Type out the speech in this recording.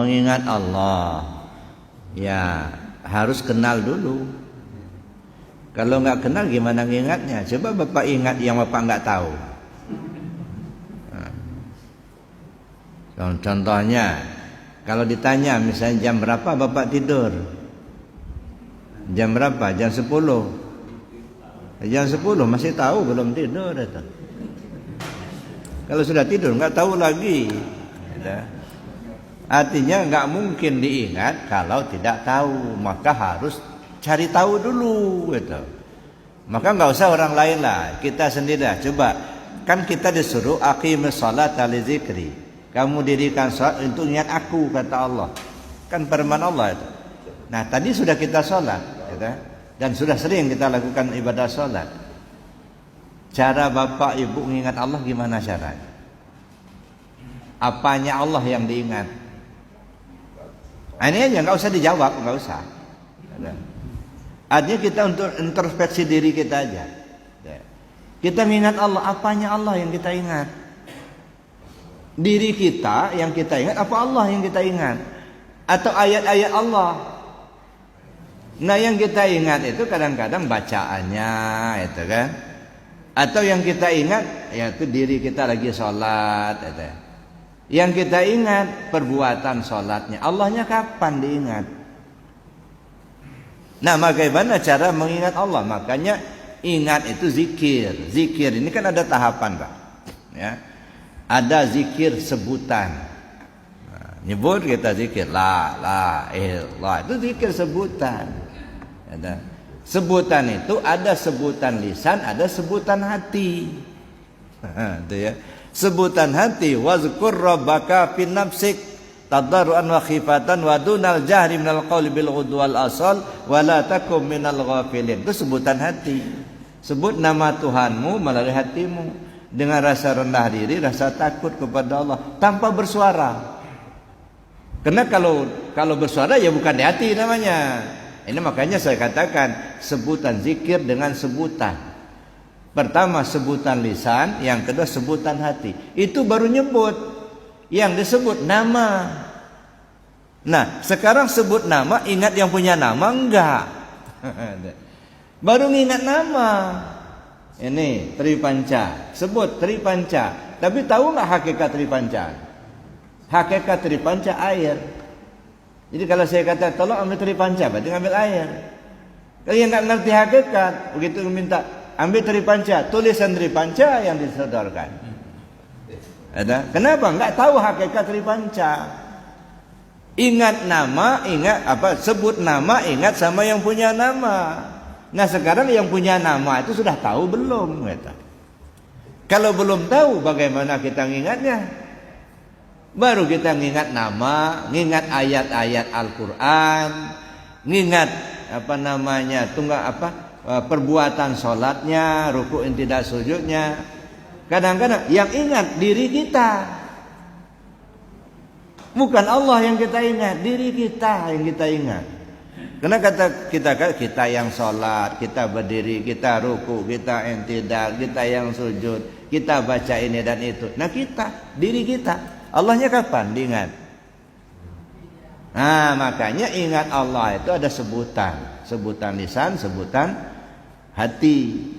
mengingat Allah, ya harus kenal dulu. Kalau nggak kenal gimana ngingatnya? Coba Bapak ingat yang Bapak nggak tahu. Contohnya, kalau ditanya misalnya jam berapa Bapak tidur? Jam berapa? Jam 10. Jam 10 masih tahu belum tidur itu. Kalau sudah tidur nggak tahu lagi. Artinya nggak mungkin diingat kalau tidak tahu, maka harus cari tahu dulu gitu. Maka nggak usah orang lain lah, kita sendiri lah. Coba, kan kita disuruh aqimus sholata li dzikri. Kamu dirikan sholat untuk ingat aku, kata Allah. Kan firman Allah itu. Nah tadi sudah kita sholat gitu, dan sudah sering kita lakukan ibadah sholat. Cara Bapak Ibu mengingat Allah gimana caranya? Apanya Allah yang diingat? Nah, ini aja nggak usah dijawab, nggak usah. Artinya kita untuk introspeksi diri kita aja. Kita mengingat Allah, apanya Allah yang kita ingat? Diri kita yang kita ingat, apa Allah yang kita ingat? Atau ayat-ayat Allah? Nah yang kita ingat itu kadang-kadang bacaannya itu kan. Atau yang kita ingat yaitu diri kita lagi sholat itu. Yang kita ingat perbuatan sholatnya. Allahnya kapan diingat? Nah bagaimana cara mengingat Allah? Makanya ingat itu zikir. Zikir ini kan ada tahapan Pak ya. Ada zikir sebutan. Nah, nyebut kita zikir la ilallah, itu zikir sebutan. Ada. Sebutan itu ada sebutan lisan, ada sebutan hati. Itu ya. Sebutan hati, wazkur rabbaka fi nafsik tadarruan wa khifatan wa dunal jahri minal qawli bil ghudwi wal asal wa la takum minal ghafilin. Itu sebutan hati. Sebut nama Tuhanmu melalui hatimu dengan rasa rendah diri, rasa takut kepada Allah tanpa bersuara. Karena kalau bersuara ya bukan di hati namanya. Ini makanya saya katakan sebutan zikir dengan sebutan. Pertama sebutan lisan, yang kedua sebutan hati. Itu baru nyebut. Yang disebut nama. Nah, sekarang sebut nama, ingat yang punya nama enggak? Baru ngingat nama. Ini Tripanca, sebut Tripanca. Tapi tahu nggak hakikat Tripanca? Hakikat Tripanca air. Jadi kalau saya kata tolong ambil Tripanca, berarti ambil air. Kalau yang nggak ngerti hakikat, begitu minta ambil Tripanca, tulisan Tripanca yang disodorkan. Ada? Kenapa? Nggak tahu hakikat Tripanca. Ingat nama, ingat apa? Sebut nama, ingat sama yang punya nama. Nah sekarang yang punya nama itu sudah tahu belum? Gitu. Kalau belum tahu bagaimana kita mengingatnya? Baru kita ngingat nama, ngingat ayat-ayat Al-Quran, ngingat apa namanya perbuatan sholatnya, ruku'in tidak sujudnya. Kadang-kadang yang ingat diri kita, bukan Allah yang kita ingat, diri kita yang kita ingat. Karena kata kita yang sholat, kita berdiri, kita ruku, kita intidal, kita yang sujud, kita baca ini dan itu. Nah kita, diri kita, Allahnya kapan diingat? Nah makanya ingat Allah itu ada sebutan, sebutan lisan, sebutan hati.